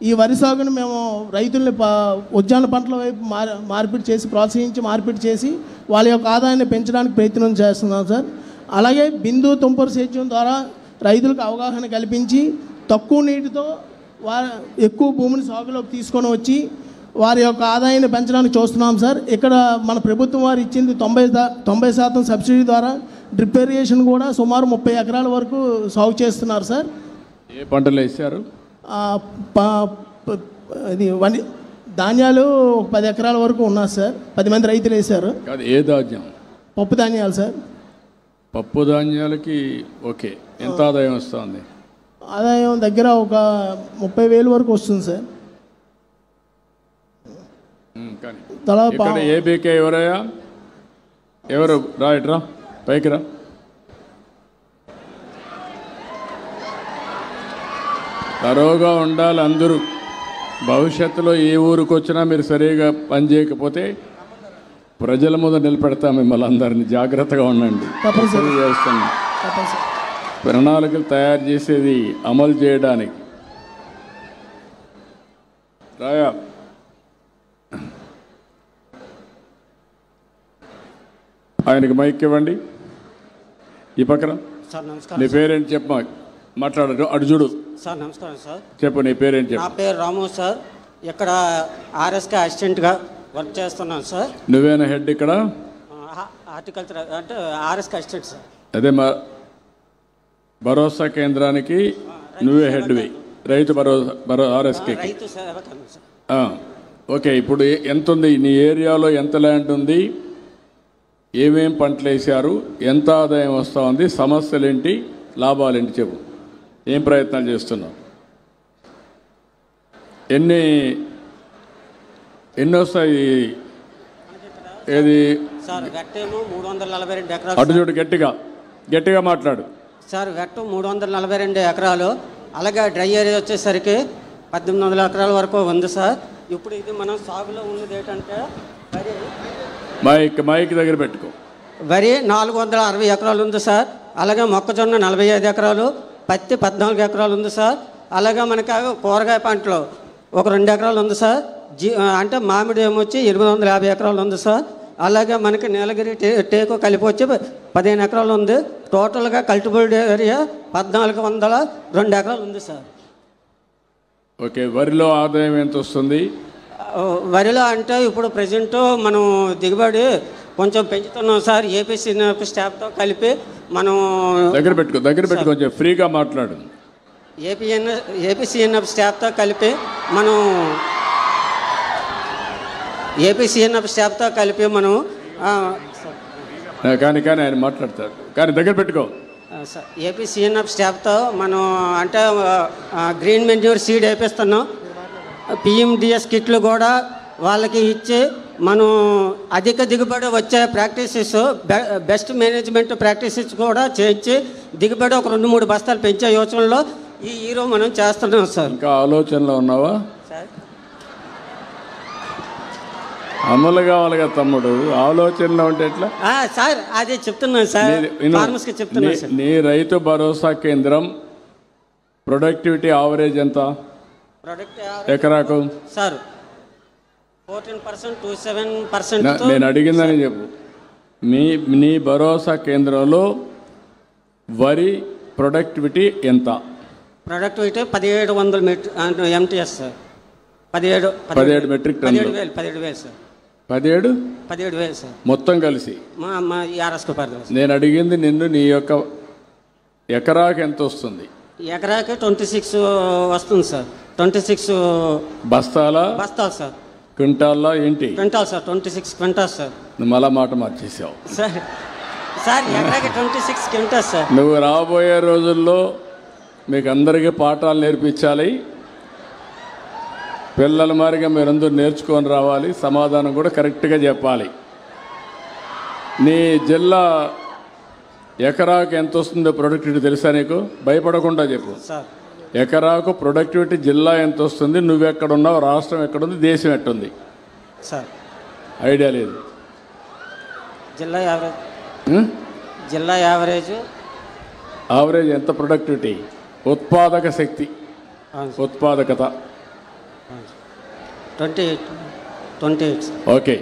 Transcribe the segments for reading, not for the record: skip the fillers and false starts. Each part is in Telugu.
ఈ వరి సాగును మేము రైతుల్ని ఉద్యాన పంటల వైపు మార్పిడి చేసి ప్రోత్సహించి మార్పిడి చేసి వాళ్ళ యొక్క ఆదాయాన్ని పెంచడానికి ప్రయత్నం చేస్తున్నాం సార్. అలాగే బిందు తుంపరు సేద్యం ద్వారా రైతులకు అవగాహన కల్పించి తక్కువ నీటితో ఎక్కువ భూమిని సాగులోకి తీసుకొని వచ్చి వారి యొక్క ఆదాయాన్ని పెంచడానికి చూస్తున్నాం సార్. ఇక్కడ మన ప్రభుత్వం వారు ఇచ్చింది 90% సబ్సిడీ ద్వారా డ్రిప్ ఇరిగేషన్ కూడా సుమారు 30 ఎకరాల వరకు సాగు చేస్తున్నారు సార్. ఏ పంటలు వేసారు? ఇది ధాన్యాలు 10 ఎకరాల వరకు ఉన్నారు సార్. 10 మంది రైతులు వేశారు. ఏ ధాన్యం? పప్పు ధాన్యాలు సార్. పప్పు ధాన్యాలకి ఓకే. ఎంత ఆదాయం వస్తుంది? ఆదాయం దగ్గర ఒక 30,000 వరకు వస్తుంది సార్. ఏపీకే ఎవరయ్యా? ఎవరు? రా పైకి రా. తరోగా ఉండాలి అందరూ. భవిష్యత్తులో ఏ ఊరికి వచ్చినా మీరు సరిగా పనిచేయకపోతే ప్రజల ముందు నిలబెడతాం మిమ్మల్ని అందరినీ. జాగ్రత్తగా ఉండండి. చేస్తున్నాం ప్రణాళికలు తయారు చేసేది అమలు చేయడానికి. రాయా ఆయనకి మైక్ ఇవ్వండి. ఈ పక్కన నీ పేరేంటి చెప్పు. మాట్లాడారు అటు చూడు. సార్ నమస్కారం సార్. చెప్పు నీ పేరేంటి చెప్పు. నా పేరు రాము సార్. ఇక్కడ ఆర్ఎస్కే అసిస్టెంట్గా వర్క్ చేస్తున్నాను సార్. నువ్వేనా హెడ్ ఇక్కడ? హార్టికల్చర్ అంటే ఆర్ఎస్కే అసిస్టెంట్ సార్. అదే మా భరోసా కేంద్రానికి నువ్వే హెడ్వి. రైతు భరోసా ఆర్ఎస్కే. ఓకే. ఇప్పుడు ఎంత ఉంది నీ ఏరియాలో? ఎంత ల్యాండ్ ఉంది? ఏమేం పంటలు వేసారు? ఎంత ఆదాయం వస్తూ ఉంది? సమస్యలు ఏంటి? లాభాలు ఏంటి చెప్పు. ఏం ప్రయత్నాలు చేస్తున్నావు? ఎన్ని వస్తాయి? ఏది సార్? వెట్టేమో 342 ఎకరాలు. అటు చూడు, గట్టిగా మాట్లాడు సార్. వెట్టు 342 ఎకరాలు. అలాగే డ్రై ఏరియా వచ్చేసరికి 1800 ఎకరాల వరకు ఉంది సార్. ఇప్పుడు ఇది మనం సాగులో ఉన్నది ఏంటంటే మైక్ దగ్గర పెట్టుకో. వరి 460 ఎకరాలు ఉంది సార్. అలాగే మొక్కజొన్న 45 ఎకరాలు, పత్తి 14 ఎకరాలు ఉంది సార్. అలాగే మనకి కూరగాయ పంటలు ఒక 2 ఎకరాలు ఉంది సార్. అంటే మామిడి ఏమొచ్చి 850 ఎకరాలు ఉంది సార్. అలాగే మనకి నీలగిరి టేకు కలిపి వచ్చి 15 ఎకరాలు ఉంది. టోటల్గా కల్టిబుల్డ్ ఏరియా 1402 ఎకరాలు ఉంది సార్. ఓకే. వరిలో ఆదాయం ఎంత వస్తుంది? వరిలో అంటే ఇప్పుడు ప్రజెంట్ మనం దిగుబడి కొంచెం పెంచుతున్నాం సార్. ఏపీసీ స్టాఫ్తో కలిపి మనం దగ్గర పెట్టుకో కొంచెం ఫ్రీగా మాట్లాడు. ఏపీసీఎన్ఎఫ్ స్టాఫ్తో కలిపి మనం కానీ ఆయన మాట్లాడతాడు. కానీ దగ్గర పెట్టుకో. ఏపీసీఎన్ఎఫ్ స్టాఫ్తో మనం అంటే గ్రీన్ మెన్యూర్ సీడ్ వేపిస్తున్నాం. పిఎండిఎస్ కిట్లు కూడా వాళ్ళకి ఇచ్చి మనం అధిక దిగుబడి వచ్చే ప్రాక్టీసెస్, బెస్ట్ మేనేజ్మెంట్ ప్రాక్టీసెస్ కూడా చేయించి దిగుబడి ఒక 2-3 బస్తాలు పెంచే యోచనలో ఈ హీరో మనం చేస్తున్నాం సార్. ఇంకా ఆలోచనలో ఉన్నావా? సార్ అమలు కావాలిగా తమ్ముడు. ఆలోచనలో ఉంటే ఎట్లా సార్? అదే చెప్తున్నాను సార్. ఫార్మర్స్కి చెప్తున్నాను సార్. నీ రైతు భరోసా కేంద్రం ప్రొడక్టివిటీ యావరేజ్ ఎంత ఎకరాకు? Sir 14% to 7%. నేను అడిగిందని చెప్పు. నీ భరోసా కేంద్రంలో వరి ప్రొడక్టివిటీ ఎంత? Productivity 1700 MTS sir. 17 metric ton. 17,000 sir. 17,000 sir మొత్తం కలిసి. మా ఆర్ఎస్కే పరిధి. నేను అడిగింది నిన్ను, నీ యొక్క ఎకరాకు ఎంత వస్తుంది? ఎకరాకి 26 వస్తుంది సార్. 26 బస్తాలు సార్. క్వింటాల్లో ఏంటి? Quintal sir. 26 quintal sir. నువ్వు మళ్ళా మాట మార్చేసావు సార్. ఎకరాకి 26 క్వింటాల్ సార్. నువ్వు రాబోయే రోజుల్లో మీకు అందరికీ పాఠాలు నేర్పించాలి. పిల్లల మారిగా మీరందరూ నేర్చుకొని రావాలి. సమాధానం కూడా కరెక్ట్గా చెప్పాలి. నీ జిల్లా ఎకరాకు ఎంత వస్తుందో ప్రొడక్టివిటీ తెలుసా నీకు? భయపడకుండా చెప్పు. ఎకరాకు ప్రొడక్టివిటీ జిల్లా ఎంత వస్తుంది? నువ్వెక్కడున్నావు? రాష్ట్రం ఎక్కడుంది? దేశం ఎట్టుంది? సార్ ఐడియా లేదు. జిల్లా యావరేజ్ ఎంత ప్రొడక్టివిటీ? ఉత్పాదక శక్తి, ఉత్పాదకత 28. ఓకే,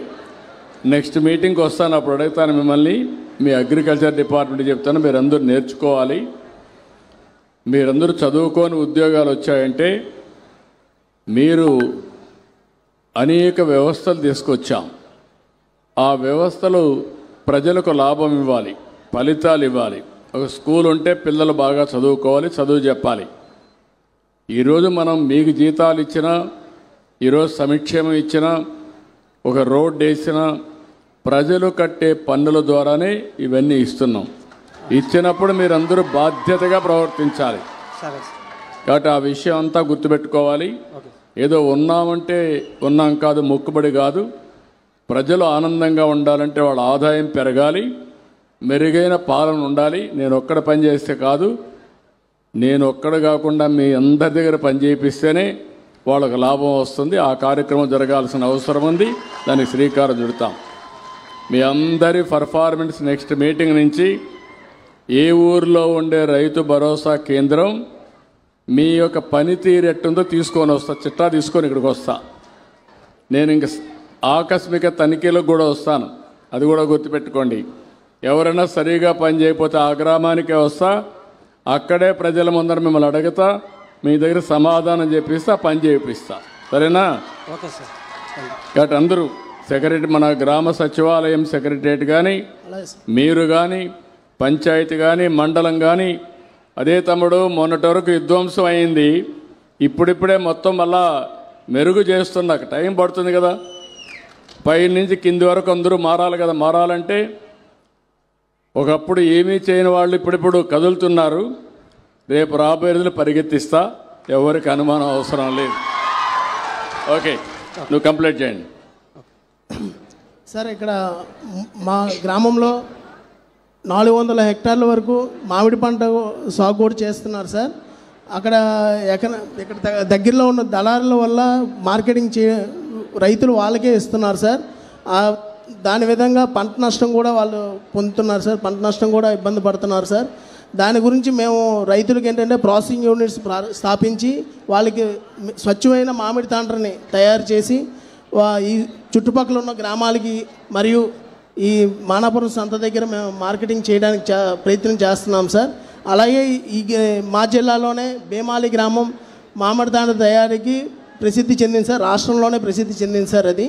నెక్స్ట్ మీటింగ్కి వస్తాను, అప్పుడు అడుగుతాను మిమ్మల్ని. మీ అగ్రికల్చర్ డిపార్ట్మెంట్ చెప్తాను, మీరందరూ నేర్చుకోవాలి. మీరందరూ చదువుకొని ఉద్యోగాలు వచ్చాయంటే మీరు అనేక వ్యవస్థలు తీసుకొచ్చాం. ఆ వ్యవస్థలు ప్రజలకు లాభం ఇవ్వాలి, ఫలితాలు ఇవ్వాలి. ఒక స్కూల్ ఉంటే పిల్లలు బాగా చదువుకోవాలి, చదువు చెప్పాలి. ఈరోజు మనం మీకు జీతాలు ఇచ్చినా, ఈరోజు సంక్షేమం ఇచ్చినా, ఒక రోడ్డు వేసినా ప్రజలు కట్టే పన్నుల ద్వారానే ఇవన్నీ ఇస్తున్నాం. ఇచ్చినప్పుడు మీరందరూ బాధ్యతగా ప్రవర్తించాలి. కాబట్టి ఆ విషయం అంతా గుర్తుపెట్టుకోవాలి. ఏదో ఉన్నామంటే ఉన్నాం కాదు, మొక్కుబడి కాదు. ప్రజలు ఆనందంగా ఉండాలంటే వాళ్ళ ఆదాయం పెరగాలి, మెరుగైన పాలన ఉండాలి. నేను ఒక్కడ పని చేస్తే కాదు, నేను ఒక్కడ కాకుండా మీ అందరి దగ్గర పని చేయిస్తేనే వాళ్ళకు లాభం వస్తుంది. ఆ కార్యక్రమం జరగాల్సిన అవసరం ఉంది, దానికి శ్రీకారం చుడతాం. మీ అందరి పర్ఫార్మెన్స్ నెక్స్ట్ మీటింగ్ నుంచి ఏ ఊరిలో ఉండే రైతు భరోసా కేంద్రం మీ యొక్క పనితీరు ఎట్టుందో తీసుకొని వస్తా, చిట్టా తీసుకొని ఇక్కడికి వస్తా. నేను ఇంక ఆకస్మిక తనిఖీలకు కూడా వస్తాను, అది కూడా గుర్తుపెట్టుకోండి. ఎవరైనా సరిగా పని చేయకపోతే ఆ గ్రామానికే వస్తా, అక్కడే ప్రజల ముందర మిమ్మల్ని అడుగుతా, మీ దగ్గర సమాధానం చెప్పిస్తా, పని చేయిస్తా. సరేనా? Okay sir. కాబట్టి అందరూ సెక్రటరీ, మన గ్రామ సచివాలయం సెక్రటరియట్ కానీ, మీరు కానీ, పంచాయతీ కానీ, మండలం కానీ, అదే తమ్ముడు మొన్నటి వరకు విధ్వంసం అయింది, ఇప్పుడిప్పుడే మొత్తం మళ్ళా మెరుగు చేస్తున్నా. టైం పడుతుంది కదా, పై నుంచి కింది వరకు అందరూ మారాలి కదా. మారాలంటే ఒకప్పుడు ఏమీ చేయని వాళ్ళు ఇప్పుడిప్పుడు కదులుతున్నారు. రేపు రాబోయే రోజులు పరిగెత్తిస్తా, ఎవరికి అనుమానం అవసరం లేదు. ఓకే, నువ్వు కంప్లీట్ చేయండి సార్. ఇక్కడ మా గ్రామంలో 400 హెక్టార్ల వరకు మామిడి పంట సాగు కూడా చేస్తున్నారు సార్. అక్కడ ఇక్కడ దగ్గరలో ఉన్న దళారుల వల్ల మార్కెటింగ్ రైతులు వాళ్ళకే ఇస్తున్నారు సార్. దాని విధంగా పంట నష్టం కూడా వాళ్ళు పొందుతున్నారు సార్. పంట నష్టం కూడా ఇబ్బంది పడుతున్నారు సార్. దాని గురించి మేము రైతులకు ఏంటంటే ప్రాసెసింగ్ యూనిట్స్ స్థాపించి వాళ్ళకి స్వచ్ఛమైన మామిడి తాండ్రని తయారు చేసి ఈ చుట్టుపక్కల ఉన్న గ్రామాలకి మరియు ఈ మానాపురం సంత దగ్గర మేము మార్కెటింగ్ చేయడానికి ప్రయత్నం చేస్తున్నాం సార్. అలాగే ఈ మా జిల్లాలోనే భీమాలి గ్రామం మామిడి తాండ్ర తయారీకి ప్రసిద్ధి చెందింది సార్. రాష్ట్రంలోనే ప్రసిద్ధి చెందింది సార్ అది.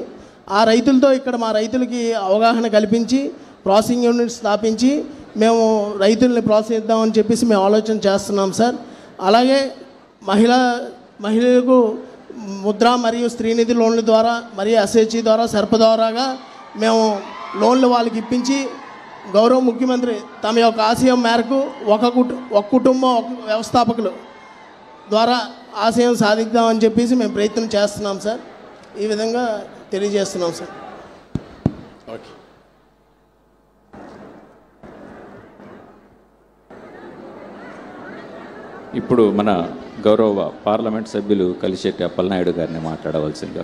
ఆ రైతులతో ఇక్కడ మా రైతులకి అవగాహన కల్పించి ప్రాసెసింగ్ యూనిట్స్ స్థాపించి మేము రైతుల్ని ప్రోత్సహిద్దామని చెప్పేసి మేము ఆలోచన చేస్తున్నాం సార్. అలాగే మహిళలకు ముద్ర మరియు స్త్రీనిధి లోన్ల ద్వారా మరియు ఎస్హెచ్జి ద్వారా సర్ప ద్వారాగా మేము లోన్లు వాళ్ళకి ఇప్పించి గౌరవ ముఖ్యమంత్రి తమ యొక్క ఆశయం మేరకు ఒక కుటుంబం ఒక వ్యవస్థాపకులు ద్వారా ఆశయం సాధిద్దామని చెప్పేసి మేము ప్రయత్నం చేస్తున్నాం సార్. ఈ విధంగా తెలియజేస్తున్నాం సార్. ఓకే, ఇప్పుడు మన గౌరవ పార్లమెంట్ సభ్యులు కలిశెట్టి అప్పలనాయుడు గారిని మాట్లాడవలసిందిగా